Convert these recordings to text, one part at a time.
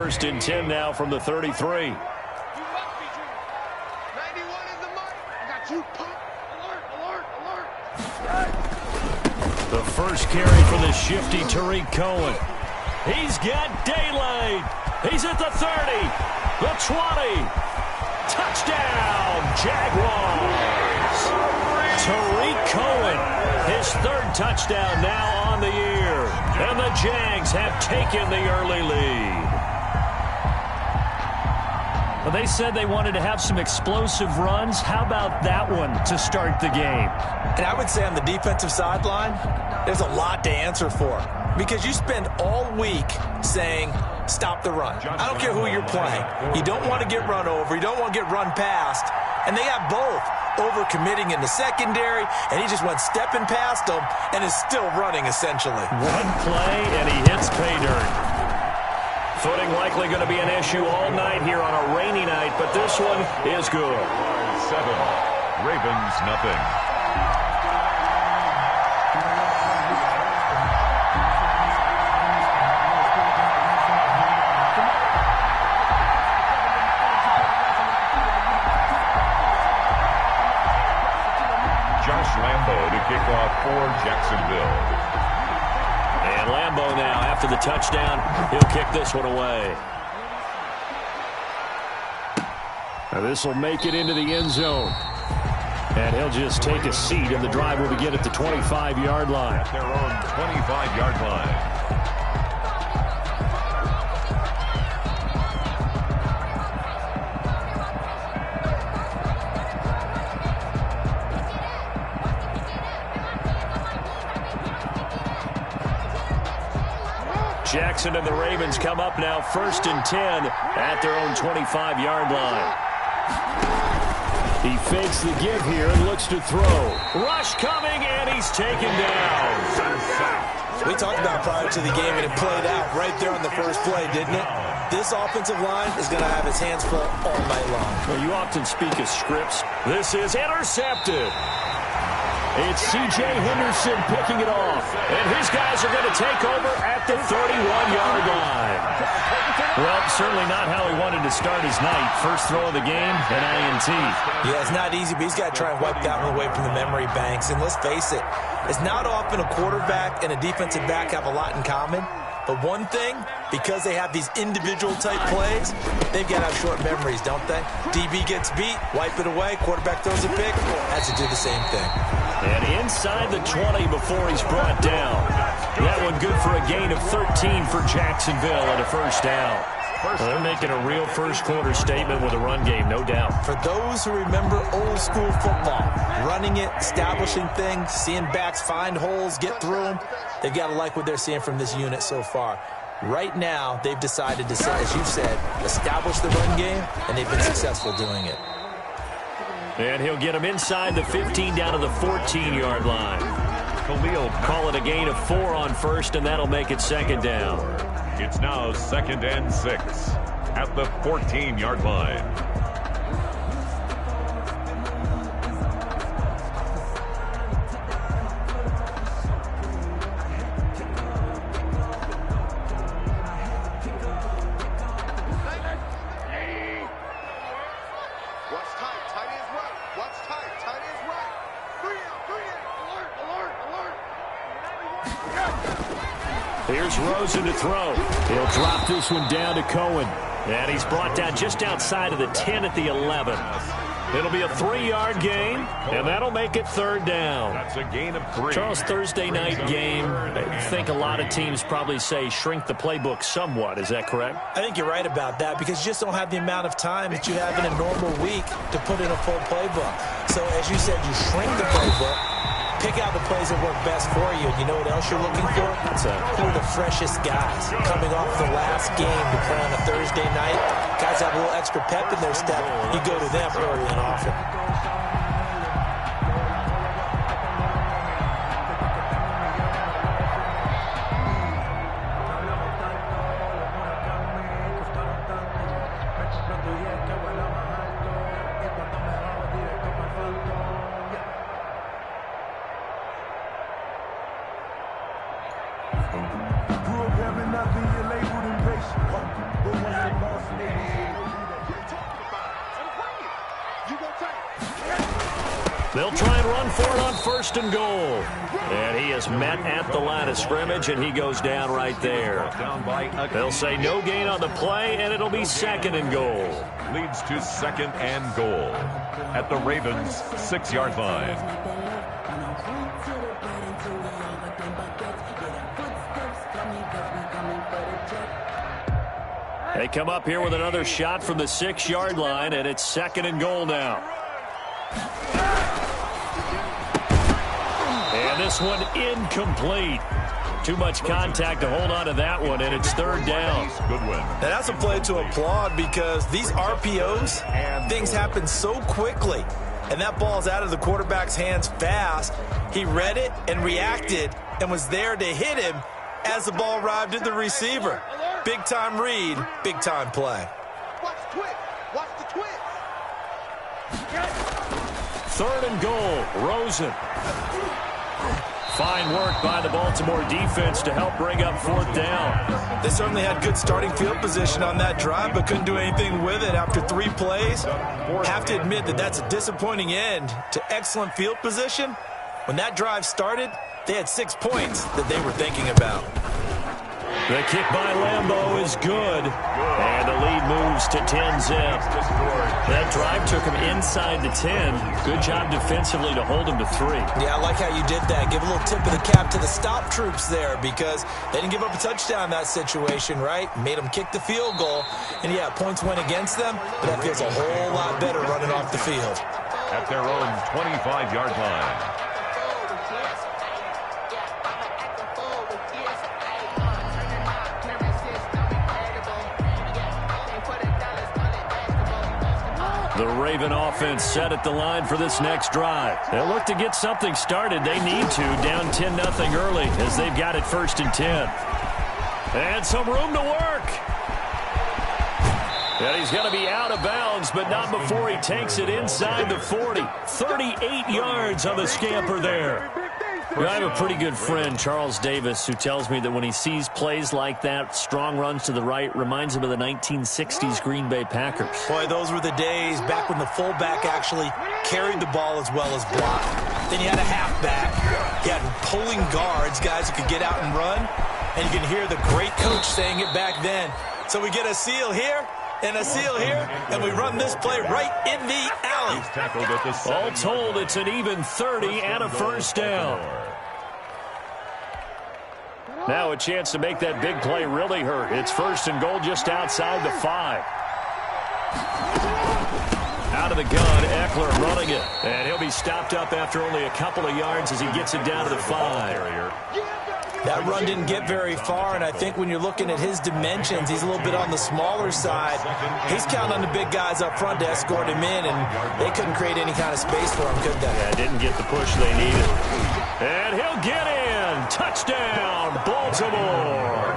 First and 10 now from the 33. The first carry for the shifty Tariq Cohen. He's got daylight. He's at the 30, the 20. Touchdown, Jaguars. Tariq Cohen, his third touchdown now on the year. And the Jags have taken the early lead. Well, they said they wanted to have some explosive runs. How about that one to start the game? And I would say on the defensive sideline, there's a lot to answer for. Because you spend all week saying, stop the run. I don't care who you're playing. You don't want to get run over. You don't want to get run past. And they have both. Over-committing in the secondary, and he just went stepping past them and is still running, essentially. One play, and he hits pay dirt. Footing likely going to be an issue all night here on a rainy night, but this one is good. 7, Ravens nothing. Lambo to kick off for Jacksonville. And Lambo now, after the touchdown, he'll kick this one away. Now this will make it into the end zone. And he'll just take a seat, and the drive will begin at the 25-yard line. At their own 25-yard line. Jackson and the Ravens come up now first and 10 at their own 25-yard line. He fakes the give here and looks to throw. Rush coming, and he's taken down. We talked about prior to the game, and it played out right there on the first play, didn't it? This offensive line is going to have its hands full all night long. Well, you often speak of scripts. This is intercepted. It's C.J. Henderson picking it off. And his guys are going to take over at the 31-yard line. Well, certainly not how he wanted to start his night. First throw of the game, an INT. Yeah, it's not easy, but he's got to try and wipe that one away from the memory banks. And let's face it, it's not often a quarterback and a defensive back have a lot in common. But one thing, because they have these individual type plays, they've got to have short memories, don't they? DB gets beat, wipe it away, quarterback throws a pick, has to do the same thing. And inside the 20 before he's brought down. That one good for a gain of 13 for Jacksonville and a first down. Well, they're making a real first-quarter statement with a run game, no doubt. For those who remember old-school football, running it, establishing things, seeing backs find holes, get through them, they've got to like what they're seeing from this unit so far. Right now, they've decided to, as you've said, establish the run game, and they've been successful doing it. And he'll get him inside the 15 down to the 14-yard line. Call it a gain of 4 on first, and that'll make it second down. It's now 2nd and 6 at the 14-yard line. Here's Rosen to throw. He'll drop this one down to Cohen. And he's brought down just outside of the 10 at the 11. It'll be a 3-yard gain, and that'll make it third down. That's a gain of 3. Charles, Thursday night game, I think a lot of teams probably say shrink the playbook somewhat. Is that correct? I think you're right about that because you just don't have the amount of time that you have in a normal week to put in a full playbook. So, as you said, you shrink the playbook. Pick out the plays that work best for you. And you know what else you're looking for? Who are the freshest guys coming off the last game to play on a Thursday night? Guys have a little extra pep in their step. You go to them early and often. Grew up having nothing, you're labeled impatient. But when They'll try and run for it on 1st and goal. And he is met at the line of scrimmage, and he goes down right there. They'll say no gain on the play, and it'll be 2nd and goal. Leads to 2nd and goal at the Ravens' 6-yard line. They come up here with another shot from the 6-yard line, and it's 2nd and goal now. And this one incomplete. Too much contact to hold on to that one, and it's 3rd down. Good win. And that's a play to applaud because these RPOs, things happen so quickly. And that ball's out of the quarterback's hands fast. He read it and reacted and was there to hit him as the ball arrived at the receiver. Big-time read, big-time play. Watch the twist. Watch the twist. 3rd and goal, Rosen. Fine work by the Baltimore defense to help bring up 4th down. They certainly had good starting field position on that drive, but couldn't do anything with it after 3 plays. Have to admit that that's a disappointing end to excellent field position. When that drive started, they had 6 points that they were thinking about. The kick by Lambeau is good, and the lead moves to 10-zip. That drive took him inside the 10. Good job defensively to hold him to 3. Yeah, I like how you did that. Give a little tip of the cap to the stop troops there because they didn't give up a touchdown in that situation, right? Made them kick the field goal, and yeah, points went against them, but that feels a whole lot better running off the field. At their own 25-yard line. The Raven offense set at the line for this next drive. They'll look to get something started. They need to, down 10-0 early as they've got it 1st and 10. And some room to work. And he's going to be out of bounds, but not before he takes it inside the 40. 38 yards on the scamper there. I have a pretty good friend, Charles Davis, who tells me that when he sees plays like that, strong runs to the right, reminds him of the 1960s Green Bay Packers. Boy, those were the days back when the fullback actually carried the ball as well as blocked. Then you had a halfback. You had pulling guards, guys who could get out and run. And you can hear the great coach saying it back then. So we get a seal here and a seal here, and we run this play right in the alley. All told, it's an even 30 and a 1st down. Now a chance to make that big play really hurt. It's 1st and goal just outside the 5. Out of the gun, Eckler running it. And he'll be stopped up after only a couple of yards as he gets it down to the 5. That run didn't get very far, and I think when you're looking at his dimensions, he's a little bit on the smaller side. He's counting on the big guys up front to escort him in, and they couldn't create any kind of space for him, could they? Yeah, didn't get the push they needed. And he'll get in. Touchdown, Baltimore.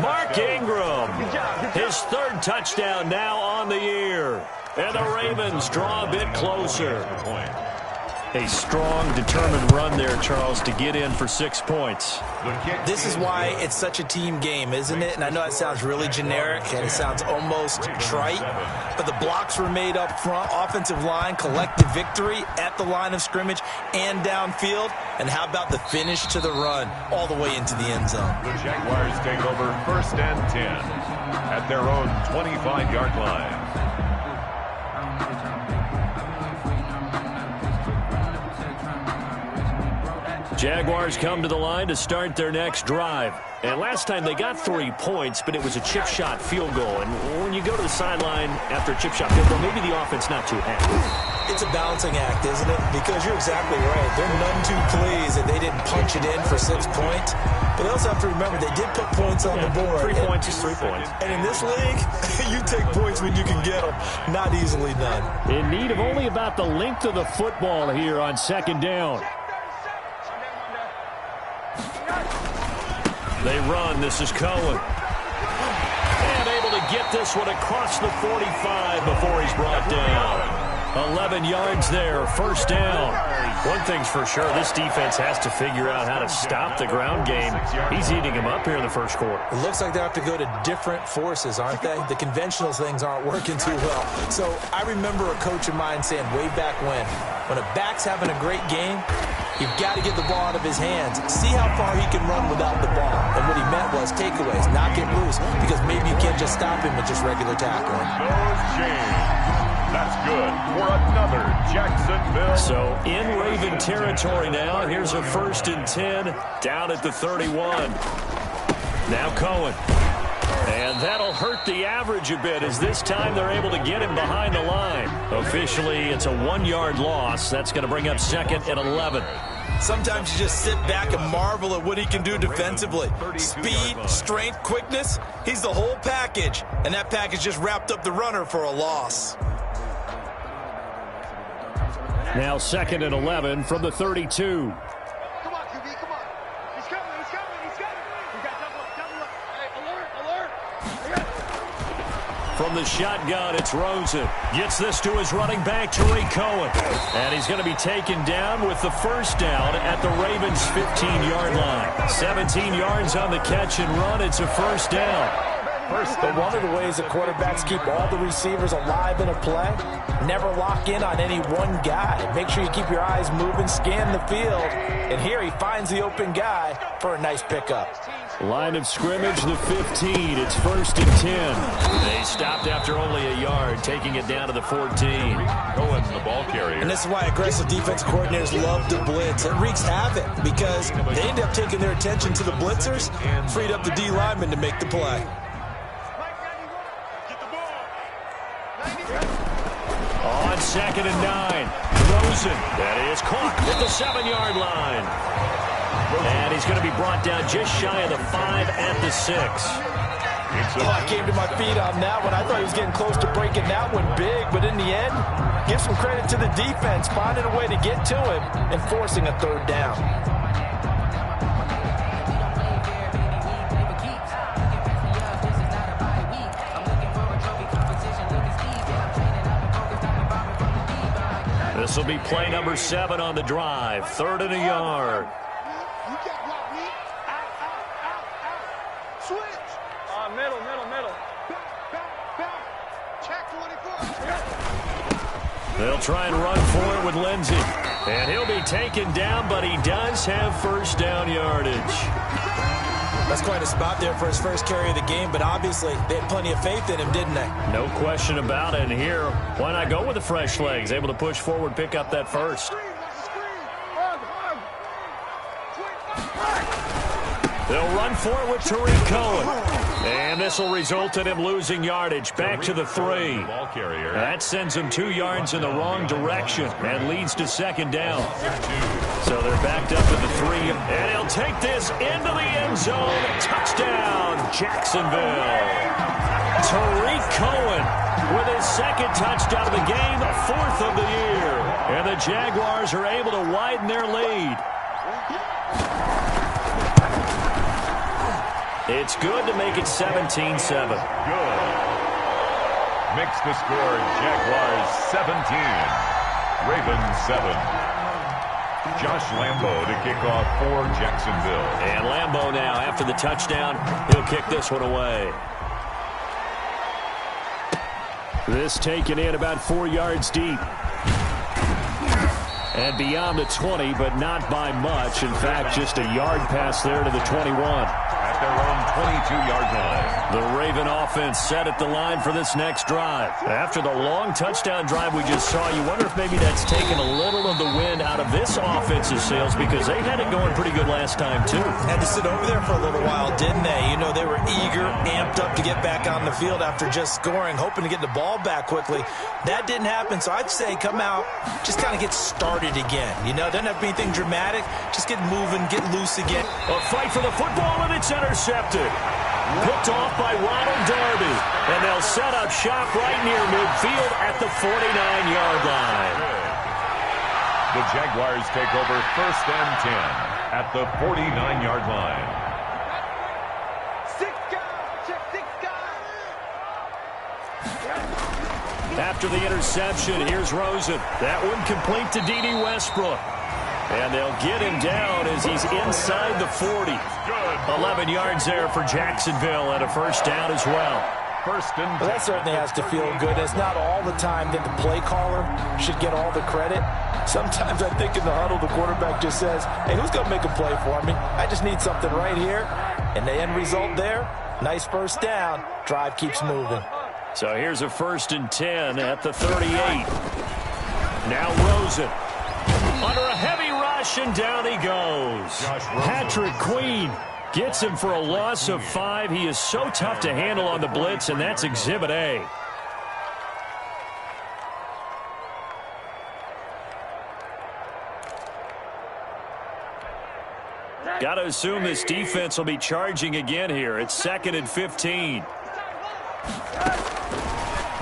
Mark Ingram, his 3rd touchdown now on the year. And the Ravens draw a bit closer. A strong, determined run there, Charles, to get in for 6 points. This is why it's such a team game, isn't it? And I know it sounds really generic and it sounds almost trite, but the blocks were made up front, offensive line, collective victory at the line of scrimmage and downfield. And how about the finish to the run all the way into the end zone? The Jaguars take over 1st and 10 at their own 25-yard line. Jaguars come to the line to start their next drive. And last time they got 3 points, but it was a chip shot field goal. And when you go to the sideline after a chip shot field goal, maybe the offense not too happy. It's a balancing act, isn't it? Because you're exactly right. They're none too pleased that they didn't punch it in for 6 points. But they also have to remember they did put points on the board. 3 points is 3 points. And in this league, you take points when you can get them. Not easily done. In need of only about the length of the football here on 2nd down. They run. This is Cohen. And able to get this one across the 45 before he's brought down. 11 yards there, first down. One thing's for sure, this defense has to figure out how to stop the ground game. He's eating him up here in the first quarter. It looks like they have to go to different forces, aren't they? The conventional things aren't working too well. So I remember a coach of mine saying way back when a back's having a great game, you've got to get the ball out of his hands. See how far he can run without the ball. And what he meant was takeaways, not get loose, because maybe you can't just stop him with just regular tackling. Goes James. That's good for another Jacksonville. So in Raven territory now. Here's a 1st and 10 down at the 31. Now Cohen. And that'll hurt the average a bit as this time they're able to get him behind the line. Officially, it's a 1-yard loss. That's going to bring up 2nd and 11. Sometimes you just sit back and marvel at what he can do defensively. Speed, strength, quickness, he's the whole package. And that package just wrapped up the runner for a loss. Now 2nd and 11 from the 32. Come on, QB, come on. He's coming, he's coming, he's coming. We got double up. Hey, alert. From the shotgun, it's Rosen. Gets this to his running back, Tariq Cohen. And he's going to be taken down with the first down at the Ravens' 15-yard line. 17 yards on the catch and run. It's a first down. But one of the ways that quarterbacks keep all the receivers alive in a play, never lock in on any one guy. Make sure you keep your eyes moving, scan the field. And here he finds the open guy for a nice pickup. Line of scrimmage, the 15. It's 1st and 10. They stopped after only a yard, taking it down to the 14. Cohen, the ball carrier. And this is why aggressive defense coordinators love to blitz. It wreaks havoc because they end up taking their attention to the blitzers, freed up the D lineman to make the play. On 2nd and 9, Rosen. That is caught at the 7-yard line. And he's going to be brought down just shy of the 5 at the 6. I came to my feet on that one. I thought he was getting close to breaking that one big, but in the end, give some credit to the defense, finding a way to get to him and forcing a 3rd down. This will be play number 7 on the drive. 3rd and a yard. You can't block me. Out. Switch. Middle. Back. Check 24. They'll try and run for it with Lindsey. And he'll be taken down, but he does have first down yardage. That's quite a spot there for his first carry of the game, but obviously they had plenty of faith in him, didn't they? No question about it. And here, why not go with the fresh legs? Able to push forward, pick up that first. They'll run for it with Tariq Cohen. And this will result in him losing yardage back to the 3. Ball carrier. That sends him 2 yards in the wrong direction and leads to 2nd down. So they're backed up at the 3. And he'll take this into the end zone. Touchdown, Jacksonville. Tariq Cohen with his 2nd touchdown of the game, 4th of the year. And the Jaguars are able to widen their lead. It's good to make it 17-7. Good. Makes the score Jaguars 17, Ravens 7. Josh Lambo to kick off for Jacksonville. And Lambo now, after the touchdown, he'll kick this one away. This taken in about 4 yards deep. And beyond the 20, but not by much. In fact, just a yard pass there to the 21. At their own 22-yard line. The Raven offense set at the line for this next drive. After the long touchdown drive we just saw, you wonder if maybe that's taken a little of the wind out of this offense's sails because they had it going pretty good last time, too. Had to sit over there for a little while, didn't they? You know, they were eager, amped up to get back on the field after just scoring, hoping to get the ball back quickly. That didn't happen, so I'd say come out, just kind of get started again. You know, doesn't have to be anything dramatic. Just get moving, get loose again. A fight for the football, and it's intercepted. Picked off by Ronald Darby. And they'll set up shop right near midfield at the 49-yard line. The Jaguars take over 1st and 10 at the 49-yard line. 6 guys. Check 6 guys. After the interception, here's Rosen. That one complete to D.D. Westbrook. And they'll get him down as he's inside the 40. 11 yards there for Jacksonville and a first down as well. Well, that certainly has to feel good. It's not all the time that the play caller should get all the credit. Sometimes I think in the huddle, the quarterback just says, hey, who's going to make a play for me? I just need something right here. And the end result there, nice first down. Drive keeps moving. So here's a 1st and 10 at the 38. Now Rosen. Under a heavy rush, and down he goes. Patrick Queen gets him for a loss of 5. He is so tough to handle on the blitz, and that's Exhibit A. Got to assume this defense will be charging again here. It's 2nd and 15.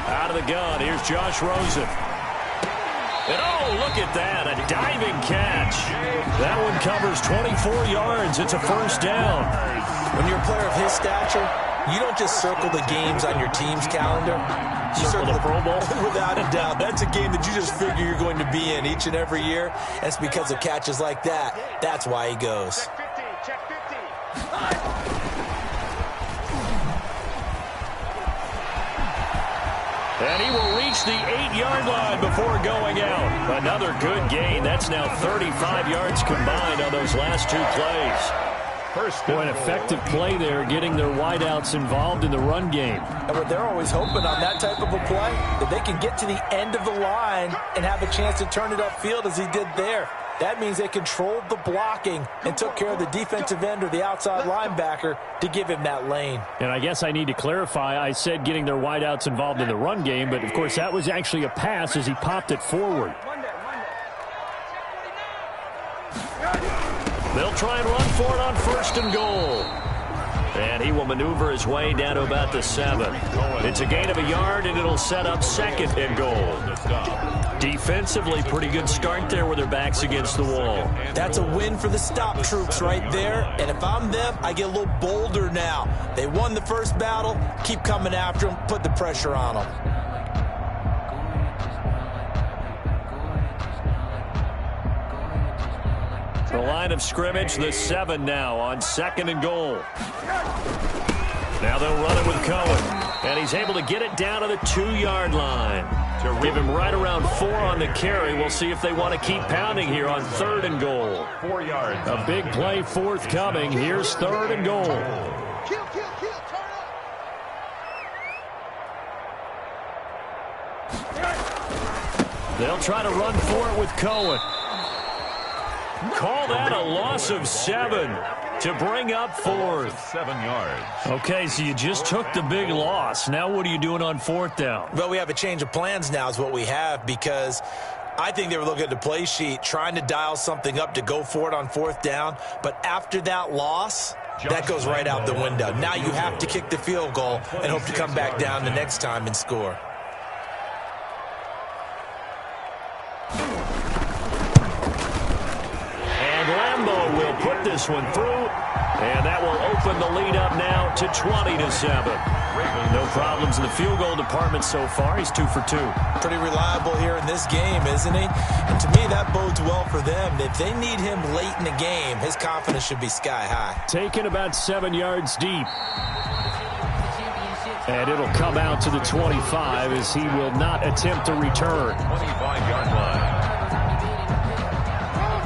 Out of the gun, here's Josh Rosen. And oh, look at that, a diving catch. That one covers 24 yards. It's a first down. When you're a player of his stature, you don't just circle the games on your team's calendar. You circle the Pro Bowl. Without a doubt. That's a game that you just figure you're going to be in each and every year. And it's because of catches like that. That's why he goes. Check 50. And he will reach the 8-yard line before going out. Another good gain. That's now 35 yards combined on those last 2 plays. Boy, an effective play there, getting their wideouts involved in the run game. And they're always hoping on that type of a play that they can get to the end of the line and have a chance to turn it upfield as he did there. That means they controlled the blocking and took care of the defensive end or the outside linebacker to give him that lane. And I guess I need to clarify, I said getting their wideouts involved in the run game, but of course that was actually a pass as he popped it forward. They'll try and run for it on 1st and goal. And he will maneuver his way down to about the 7. It's a gain of a yard, and it'll set up 2nd and goal. Defensively, pretty good start there with their backs against the wall. That's a win for the stop troops right there. And if I'm them, I get a little bolder now. They won the first battle. Keep coming after them. Put the pressure on them. The line of scrimmage, the 7 now on 2nd and goal. Now they'll run it with Cohen. And he's able to get it down to the 2-yard line. To give him right around 4 on the carry. We'll see if they want to keep pounding here on 3rd and goal. 4 yards. A big play forthcoming. Here's 3rd and goal. Kill, turn up. They'll try to run for it with Cohen. Call that a loss of 7 to bring up 4th. 7 yards. Okay, so you just took the big loss. Now what are you doing on 4th down? Well, we have a change of plans now is what we have, because I think they were looking at the play sheet, trying to dial something up to go for it on 4th down. But after that loss, that goes right out the window. Now you have to kick the field goal and hope to come back down the next time and score. Will put this one through, and that will open the lead up now to 20-7. No problems in the field goal department so far. He's 2 for 2. Pretty reliable here in this game, isn't he? And to me, that bodes well for them. If they need him late in the game, his confidence should be sky high. Taken about 7 yards deep. And it'll come out to the 25 as he will not attempt to return. 25-yard line.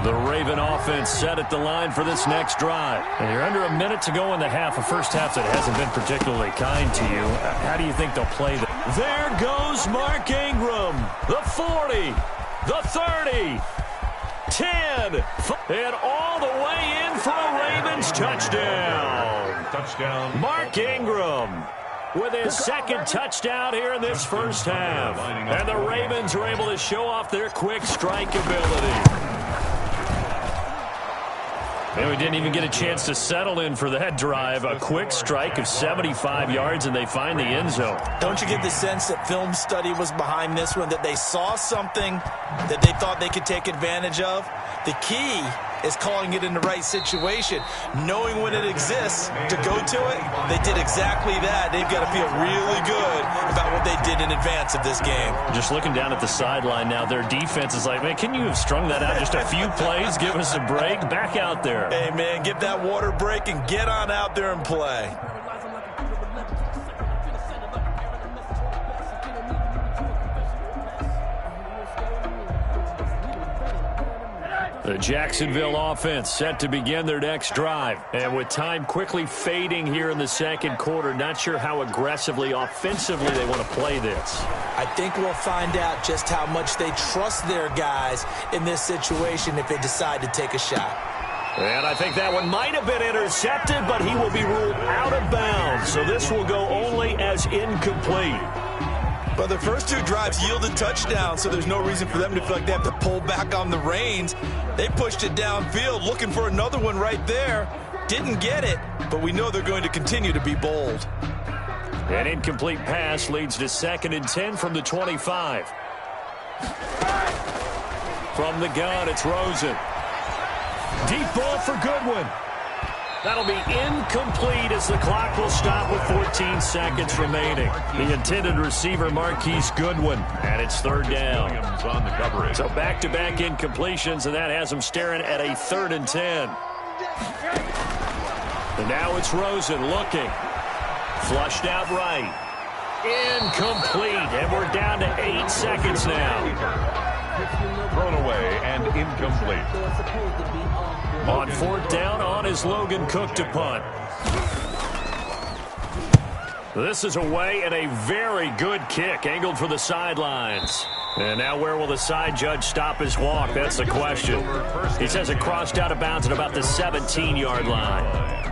The Raven offense set at the line for this next drive. And you're under a minute to go in the half, a first half that hasn't been particularly kind to you. How do you think they'll play that? There goes Mark Ingram. The 40, the 30, 10, and all the way in for a Ravens touchdown. Touchdown. Mark Ingram with his 2nd touchdown here in this first half. And the Ravens are able to show off their quick strike ability. And we didn't even get a chance to settle in for that drive. A quick strike of 75 yards, and they find the end zone. Don't you get the sense that film study was behind this one, that they saw something that they thought they could take advantage of? The key is calling it in the right situation, knowing when it exists to go to it. They did exactly that. They've got to feel really good about what they did in advance of this game. Just looking down at the sideline now, their defense is like, man, can you have strung that out just a few plays? Give us a break. Back out there. Hey, man, give that water break and get on out there and play. The Jacksonville offense set to begin their next drive. And with time quickly fading here in the second quarter, not sure how aggressively, offensively they want to play this. I think we'll find out just how much they trust their guys in this situation if they decide to take a shot. And I think that one might have been intercepted, but he will be ruled out of bounds. So this will go only as incomplete. But the first two drives yielded touchdowns, so there's no reason for them to feel like they have to pull back on the reins. They pushed it downfield, looking for another one right there. Didn't get it, but we know they're going to continue to be bold. An incomplete pass leads to 2nd and 10 from the 25. From the gun, it's Rosen. Deep ball for Goodwin. That'll be incomplete as the clock will stop with 14 seconds remaining. The intended receiver, Marquise Goodwin, and it's 3rd down. On the coverage. So back-to-back incompletions, and that has them staring at a 3rd and 10. And now it's Rosen looking. Flushed out right. Incomplete, and we're down to 8 seconds now. Thrown away and incomplete. On 4th down, on is Logan Cook to punt. This is away and a very good kick, angled for the sidelines. And now where will the side judge stop his walk? That's the question. He says it crossed out of bounds at about the 17-yard line.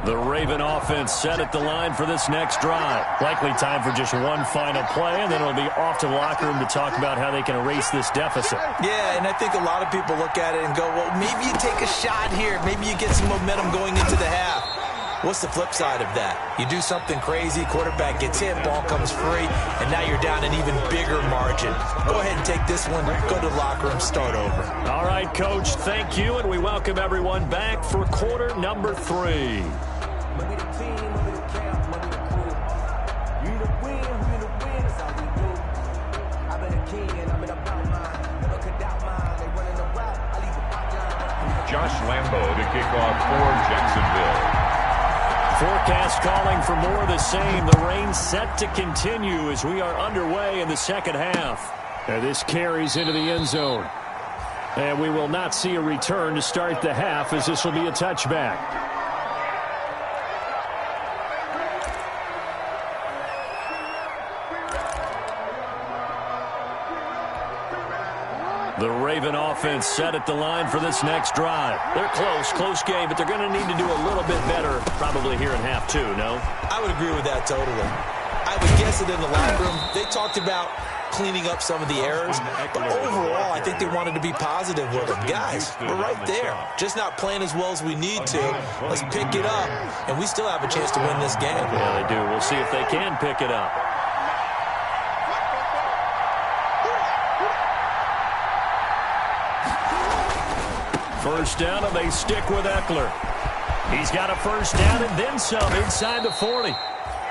The Raven offense set at the line for this next drive. Likely time for just one final play, and then it'll be off to the locker room to talk about how they can erase this deficit. Yeah, and I think a lot of people look at it and go, well, maybe you take a shot here. Maybe you get some momentum going into the half. What's the flip side of that? You do something crazy, quarterback gets hit, ball comes free, and now you're down an even bigger margin. Go ahead and take this one, go to the locker room, start over. All right, Coach, thank you, and we welcome everyone back for quarter number 3. Josh Lambo to kick off for Jacksonville. Forecast calling for more of the same. The rain set to continue as we are underway in the second half. And this carries into the end zone. And we will not see a return to start the half, as this will be a touchback. The Raven offense set at the line for this next drive. They're close game, but they're going to need to do a little bit better probably here in half 2, no? I would agree with that totally. I would guess that in the locker room, they talked about cleaning up some of the errors, but overall, I think they wanted to be positive with them. Guys, we're right there. Just not playing as well as we need to. Let's pick it up, and we still have a chance to win this game. Yeah, they do. We'll see if they can pick it up. First down, and they stick with Eckler. He's got a first down and then some inside the 40.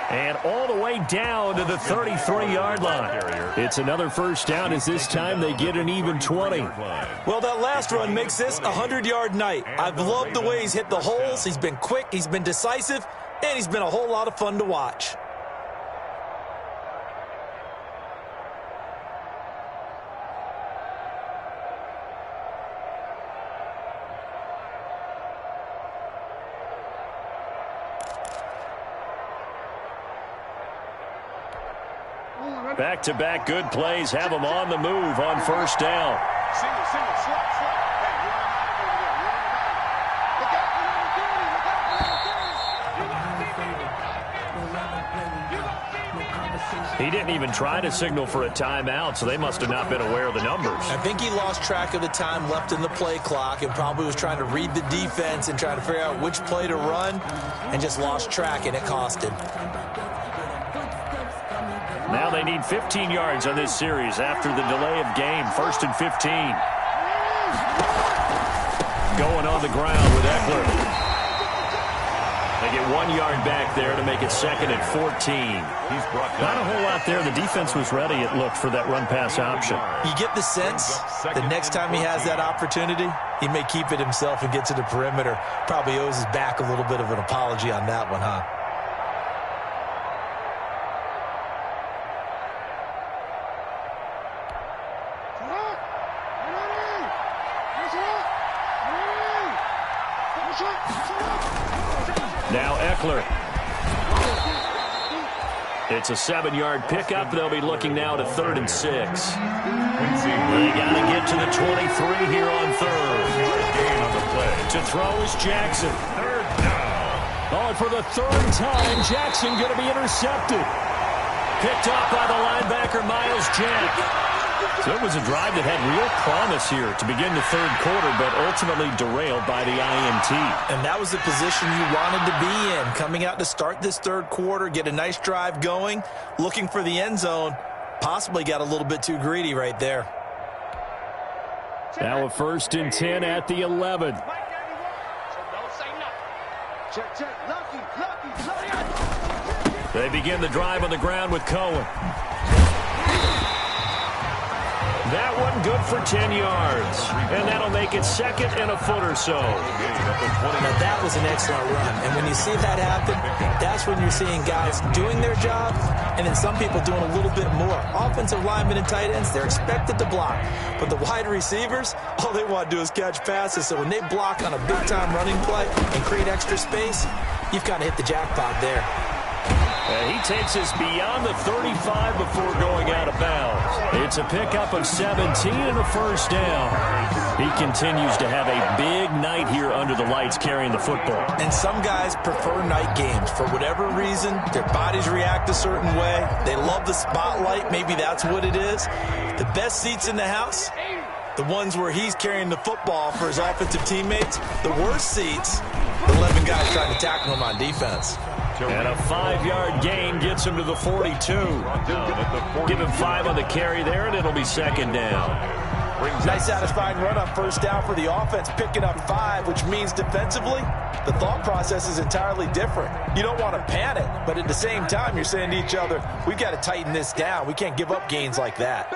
And all the way down to the 33-yard line. It's another first down, as this time they get an even 20. Well, that last run makes this a 100-yard night. I've loved the way he's hit the holes. He's been quick, he's been decisive, and he's been a whole lot of fun to watch. Back-to-back good plays have them on the move on first down. He didn't even try to signal for a timeout, so they must have not been aware of the numbers. I think he lost track of the time left in the play clock and probably was trying to read the defense and trying to figure out which play to run and just lost track, and it cost him. Now they need 15 yards on this series after the delay of game. 1st and 15. on the ground with Eckler. They get 1 yard back there to make it 2nd and 14. He's brought down. Not a whole lot there. The defense was ready, it looked, for that run-pass option. You get the sense that next time he has that opportunity, he may keep it himself and get to the perimeter. Probably owes his back a little bit of an apology on that one, huh? Now Eckler. It's a 7-yard pickup. They'll be looking now to 3rd and 6. They got to get to the 23 here on 3rd. Gain on the play. To throw is Jackson. 3rd down. Oh, and for the 3rd time, Jackson going to be intercepted. Picked up by the linebacker, Miles Jack. So it was a drive that had real promise here to begin the 3rd quarter, but ultimately derailed by the INT. And that was the position you wanted to be in, coming out to start this 3rd quarter, get a nice drive going, looking for the end zone. Possibly got a little bit too greedy right there. Now a 1st and 10 at the 11. They begin the drive on the ground with Cohen. That one good for 10 yards. And that'll make it 2nd and a foot or so. Now that was an excellent run. And when you see that happen, that's when you're seeing guys doing their job and then some people doing a little bit more. Offensive linemen and tight ends, they're expected to block. But the wide receivers, all they want to do is catch passes. So when they block on a big-time running play and create extra space, you've kind of hit the jackpot there. He takes us beyond the 35 before going out of bounds. It's a pickup of 17 and a 1st down. He continues to have a big night here under the lights carrying the football. And some guys prefer night games. For whatever reason, their bodies react a certain way. They love the spotlight. Maybe that's what it is. The best seats in the house, the ones where he's carrying the football for his offensive teammates. The worst seats, the 11 guys trying to tackle him on defense. And a 5-yard gain gets him to the 42. Give him 5 on the carry there, and it'll be 2nd down. Nice satisfying run on 1st down for the offense, picking up 5, which means defensively, the thought process is entirely different. You don't want to panic, but at the same time, you're saying to each other, we've got to tighten this down. We can't give up gains like that.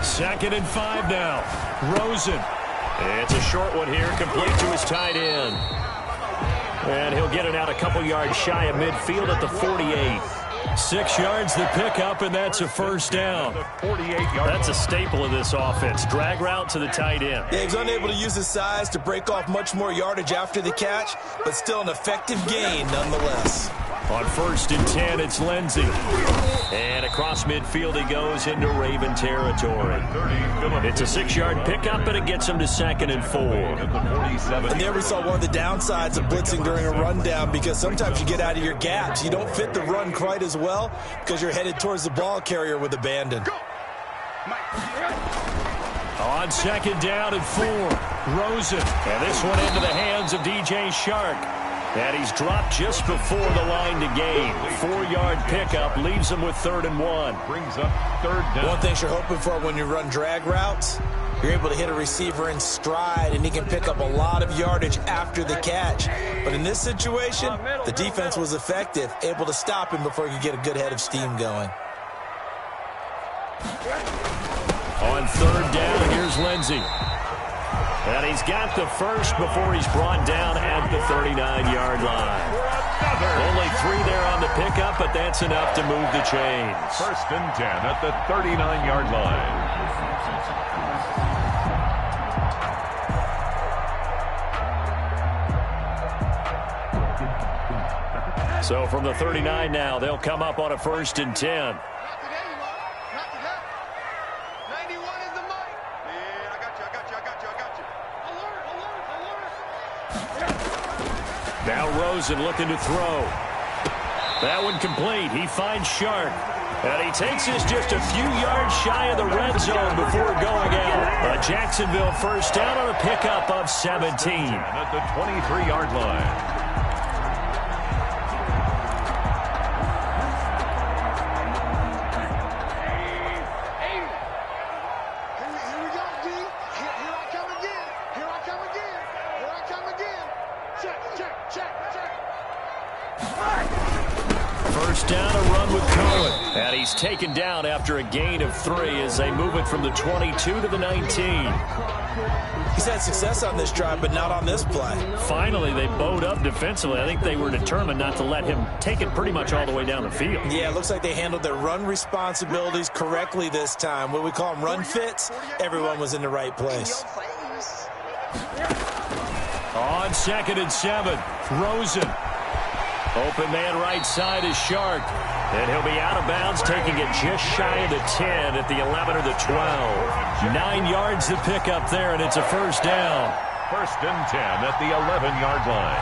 Second and 5 now. Rosen. It's a short one here, complete to his tight end. And he'll get it out a couple yards shy of midfield at the 48. 6 yards the pickup, and that's a 1st down. That's a staple of this offense. Drag route to the tight end. Yeah, he was unable to use his size to break off much more yardage after the catch, but still an effective gain nonetheless. On 1st and 10, it's Lindsey. And across midfield he goes into Raven territory. It's a 6-yard pickup, and it gets him to 2nd and 4. And there we saw one of the downsides of blitzing during a rundown, because sometimes you get out of your gaps. You don't fit the run quite as well because you're headed towards the ball carrier with abandon. On 2nd down and 4, Rosen. And this one into the hands of DJ Shark. And he's dropped just before the line to gain. 4-yard pickup leaves him with 3rd and 1. Brings up 3rd down. One thing you're hoping for when you run drag routes, you're able to hit a receiver in stride, and he can pick up a lot of yardage after the catch. But in this situation, the defense was effective, able to stop him before he could get a good head of steam going. On 3rd down, here's Lindsey. And he's got the first before he's brought down at the 39-yard line. Only 3 there on the pickup, but that's enough to move the chains. 1st and 10 at the 39-yard line. So from the 39 now, they'll come up on a 1st and 10. Now Rosen looking to throw. That one complete. He finds Shark. And he takes us just a few yards shy of the red zone before going out. A Jacksonville 1st down on a pickup of 17. At the 23-yard line. First down, a run with Cohen. And he's taken down after a gain of 3 as they move it from the 22 to the 19. He's had success on this drive, but not on this play. Finally, they bowed up defensively. I think they were determined not to let him take it pretty much all the way down the field. Yeah, it looks like they handled their run responsibilities correctly this time. What we call them run fits, everyone was in the right place. On 2nd and 7, Rosen. Open man right side is Shark. And he'll be out of bounds, taking it just shy of the 10 at the 11 or the 12. 9 yards to pick up there, and it's a first down. First and 10 at the 11-yard line.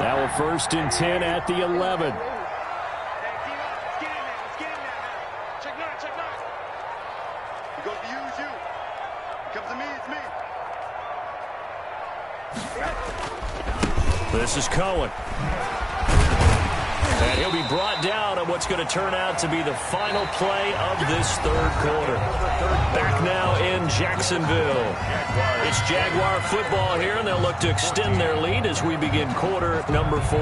That will first and 10 at the 11. This is Cohen. And he'll be brought down on what's going to turn out to be the final play of this third quarter. Back now in Jacksonville. It's Jaguar football here, and they'll look to extend their lead as we begin quarter number 4.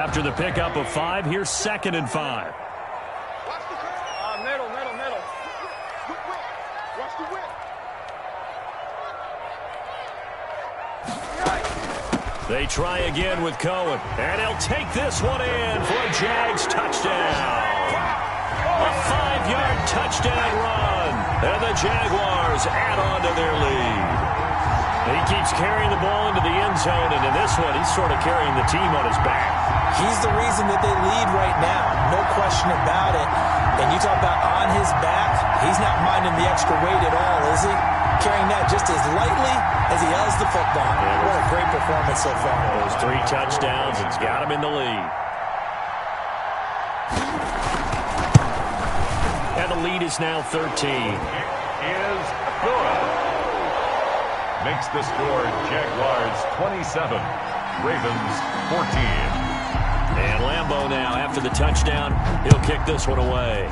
After the pickup of 5, here's 2nd and 5. Middle. Whip. Watch the whip. They try again with Cohen. And he'll take this one in for a Jags touchdown. A 5-yard touchdown run. And the Jaguars add on to their lead. He keeps carrying the ball into the end zone, and in this one, he's sort of carrying the team on his back. He's the reason that they lead right now. No question about it. And you talk about on his back, he's not minding the extra weight at all, is he? Carrying that just as lightly as he has the football. Yeah, what a great performance so far. Those 3 touchdowns, it's got him in the lead. And the lead is now 13. It is good. Makes the score Jaguars 27, Ravens 14. And Lambeau now, after the touchdown, he'll kick this one away.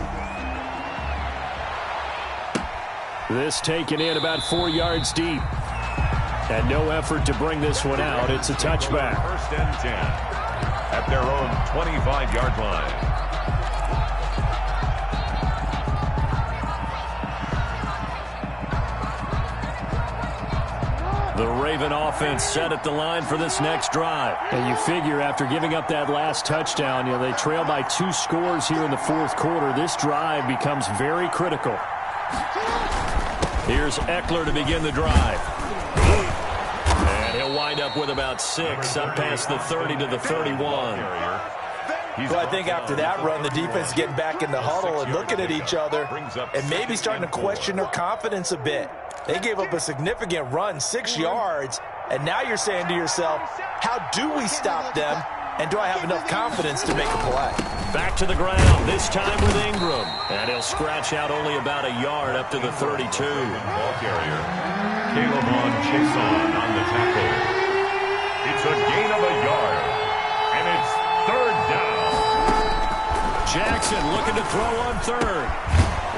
This taken in about 4 yards deep. And no effort to bring this one out. It's a touchback. First and 10 at their own 25-yard line. The Raven offense set at the line for this next drive. And you figure after giving up that last touchdown, they trail by 2 scores here in the fourth quarter. This drive becomes very critical. Here's Eckler to begin the drive. And he'll wind up with about 6 up past the 30 to the 31. Well, I think after that run, the defense is getting back in the huddle and looking at each other and maybe starting to question their confidence a bit. They gave up a significant run, 6 yards, and now you're saying to yourself, how do we stop them, and do I have enough confidence to make a play? Back to the ground, this time with Ingram. And he'll scratch out only about a yard up to the 32. Ball carrier, Caleb Chason on the tackle. It's a gain of a yard, and it's 3rd down. Jackson looking to throw on 3rd.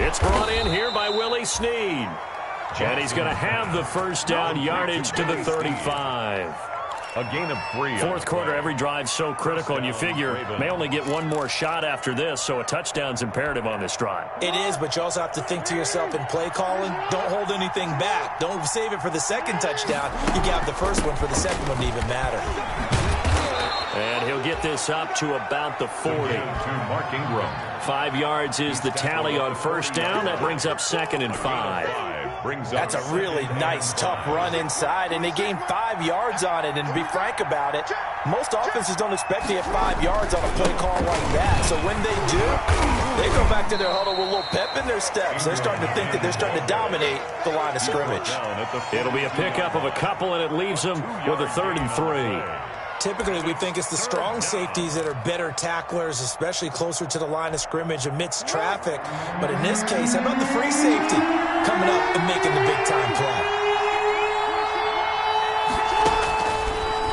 It's brought in here by Willie Snead. And he's going to have the first down yardage to the 35. A gain of 3. Fourth quarter, every drive's so critical, and you figure may only get one more shot after this, so a touchdown's imperative on this drive. It is, but you also have to think to yourself in play calling, don't hold anything back. Don't save it for the second touchdown. You got the first one for the second one to even matter. And he'll get this up to about the 40. To Mark Ingram. 5 yards is the tally on first down. That brings up 2nd and 5. That's a really nice, tough run inside, and they gained 5 yards on it. And to be frank about it, most offenses don't expect to get 5 yards on a play call like that. So when they do, they go back to their huddle with a little pep in their steps. They're starting to think that they're starting to dominate the line of scrimmage. It'll be a pickup of a couple, and it leaves them with a 3rd and 3. Typically, we think it's the strong safeties that are better tacklers, especially closer to the line of scrimmage amidst traffic. But in this case, how about the free safety coming up and making the big-time play?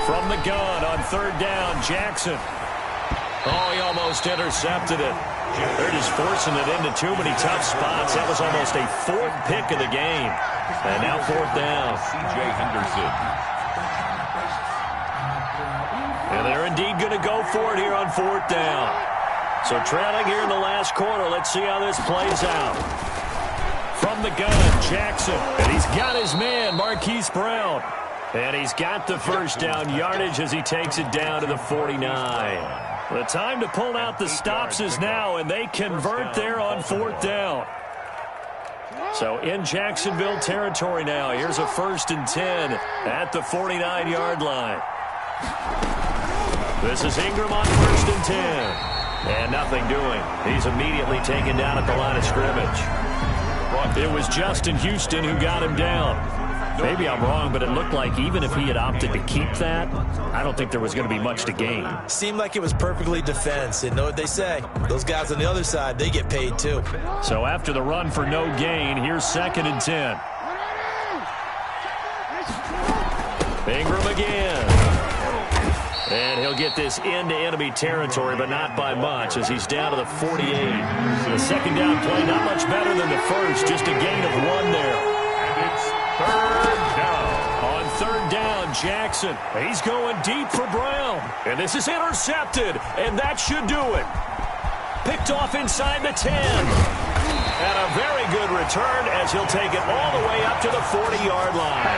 From the gun on third down, Jackson. Oh, he almost intercepted it. They're just forcing it into too many tough spots. That was almost a fourth pick of the game. And now fourth down. C.J. Henderson. And they're indeed going to go for it here on fourth down. So trailing here in the last quarter. Let's see how this plays out. From the gun, Jackson. And he's got his man, Marquise Brown. And he's got the first down yardage as he takes it down to the 49. The time to pull out the stops is now, and they convert there on fourth down. So in Jacksonville territory now. Here's a 1st and 10 at the 49-yard line. This is Ingram on 1st and 10. And nothing doing. He's immediately taken down at the line of scrimmage. It was Justin Houston who got him down. Maybe I'm wrong, but it looked like even if he had opted to keep that, I don't think there was going to be much to gain. Seemed like it was perfectly defense. And know what they say? Those guys on the other side, they get paid too. So after the run for no gain, here's 2nd and 10. Ingram again. And he'll get this into enemy territory, but not by much, as he's down to the 48. The second down play, not much better than the first, just a gain of 1 there. And it's third down. On third down, Jackson. He's going deep for Brown. And this is intercepted, and that should do it. Picked off inside the 10. And a very good return as he'll take it all the way up to the 40-yard line.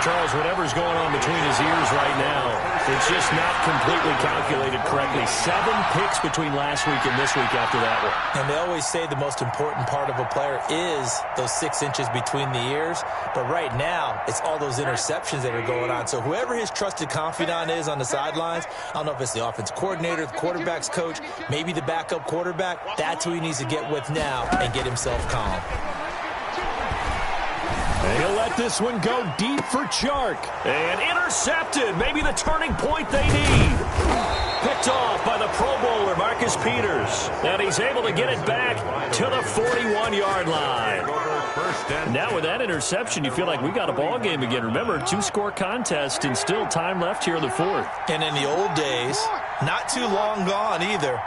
Charles, whatever's going on between his ears right now, it's just not completely calculated correctly. 7 picks between last week and this week after that one. And they always say the most important part of a player is those 6 inches between the ears. But right now, it's all those interceptions that are going on. So whoever his trusted confidant is on the sidelines, I don't know if it's the offense coordinator, the quarterback's coach, maybe the backup quarterback, that's who he needs to get with now and get himself calm. And he'll let this one go deep for Chark. And intercepted. Maybe the turning point they need. Picked off by the Pro Bowler, Marcus Peters. And he's able to get it back to the 41-yard line. Now with that interception, you feel like we got a ball game again. Remember, 2-score contest and still time left here in the 4th. And in the old days, not too long gone either.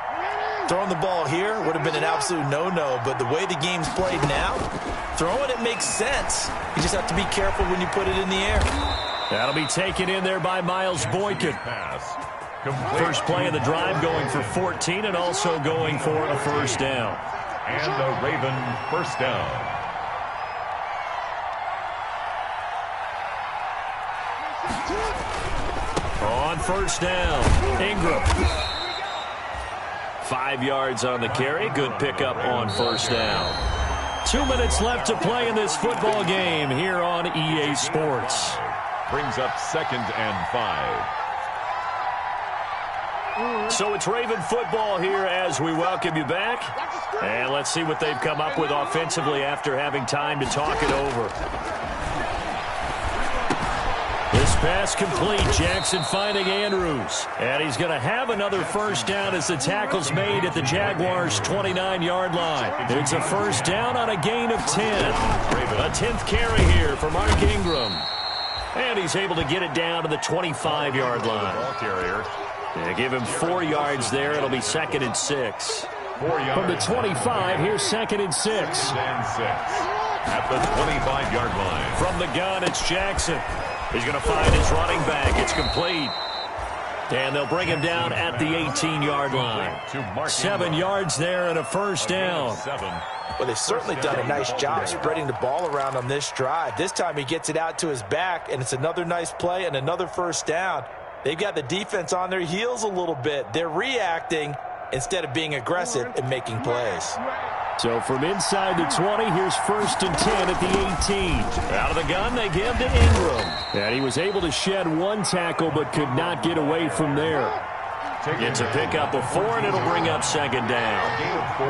Throwing the ball here would have been an absolute no-no, but the way the game's played now, throwing it makes sense. You just have to be careful when you put it in the air. That'll be taken in there by Miles Boykin. First play of the drive going for 14 and also going for a first down. And the Raven first down. On first down, Ingram. 5 yards on the carry. Good pickup on first down. 2 minutes left to play in this football game here on EA Sports. Brings up 2nd and 5. So it's Raven football here as we welcome you back. And let's see what they've come up with offensively after having time to talk it over. This pass complete. Jackson finding Andrews. And he's going to have another first down as the tackle's made at the Jaguars' 29-yard line. It's a first down on a gain of 10. A 10th carry here for Mark Ingram. And he's able to get it down to the 25-yard line. They give him 4 yards there. It'll be 2nd and 6. From the 25, here's 2nd and 6. At the 25-yard line. From the gun, it's Jackson. He's going to find his running back. It's complete. And they'll bring him down at the 18-yard line. 7 yards there and a first down. Well, they've certainly done a nice job spreading the ball around on this drive. This time he gets it out to his back, and it's another nice play and another first down. They've got the defense on their heels a little bit. They're reacting instead of being aggressive and making plays. So from inside the 20, here's 1st and 10 at the 18. Out of the gun, they give to Ingram. And he was able to shed 1 tackle but could not get away from there. It's a pickup of 4, and it'll bring up 2nd down. Gain of 4.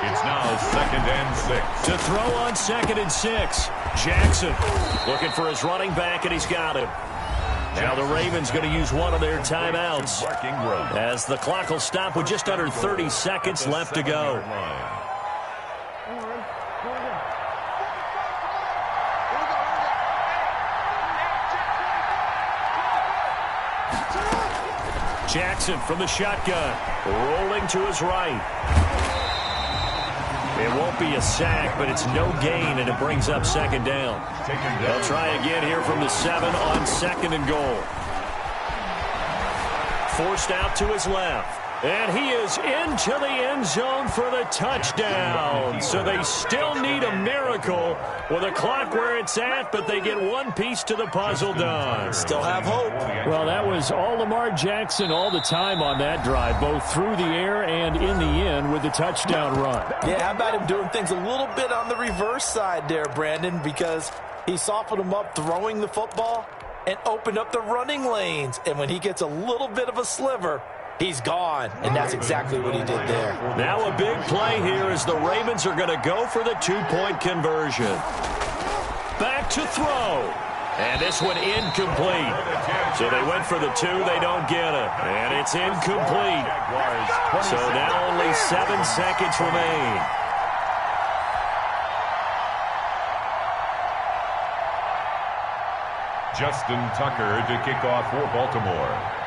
It's now 2nd and 6. To throw on 2nd and 6. Jackson looking for his running back, and he's got him. Now the Ravens going to use one of their timeouts as the clock will stop with just under 30 seconds left to go. Jackson from the shotgun, rolling to his right. It won't be a sack, but it's no gain, and it brings up second down. They'll try again here from the 7 on second and goal. Forced out to his left. And he is into the end zone for the touchdown. So they still need a miracle with a clock where it's at, but they get one piece to the puzzle done. Still have hope. Well, that was all Lamar Jackson all the time on that drive, both through the air and in the end with the touchdown run. Yeah, how about him doing things a little bit on the reverse side there, Brandon, because he softened him up throwing the football and opened up the running lanes. And when he gets a little bit of a sliver, he's gone, and that's exactly what he did there. Now a big play here as the Ravens are going to go for the two-point conversion. Back to throw. And this one incomplete. So they went for the 2, they don't get it. And it's incomplete. So now only 7 seconds remain. Justin Tucker to kick off for Baltimore.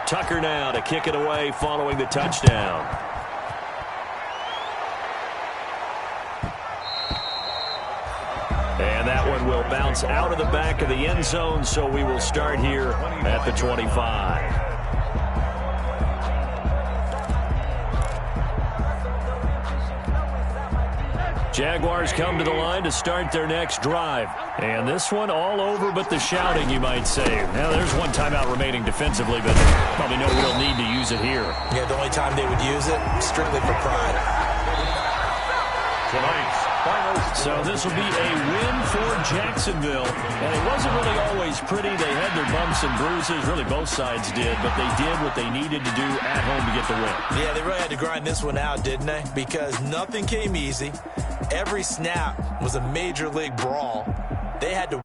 Tucker now to kick it away following the touchdown. And that one will bounce out of the back of the end zone, so we will start here at the 25. Jaguars come to the line to start their next drive. And this one all over but the shouting, you might say. Now, there's one timeout remaining defensively, but probably no real need to use it here. Yeah, the only time they would use it, strictly for pride. So this will be a win for Jacksonville. And it wasn't really always pretty. They had their bumps and bruises. Really, both sides did. But they did what they needed to do at home to get the win. Yeah, they really had to grind this one out, didn't they? Because nothing came easy. Every snap was a major league brawl. They had to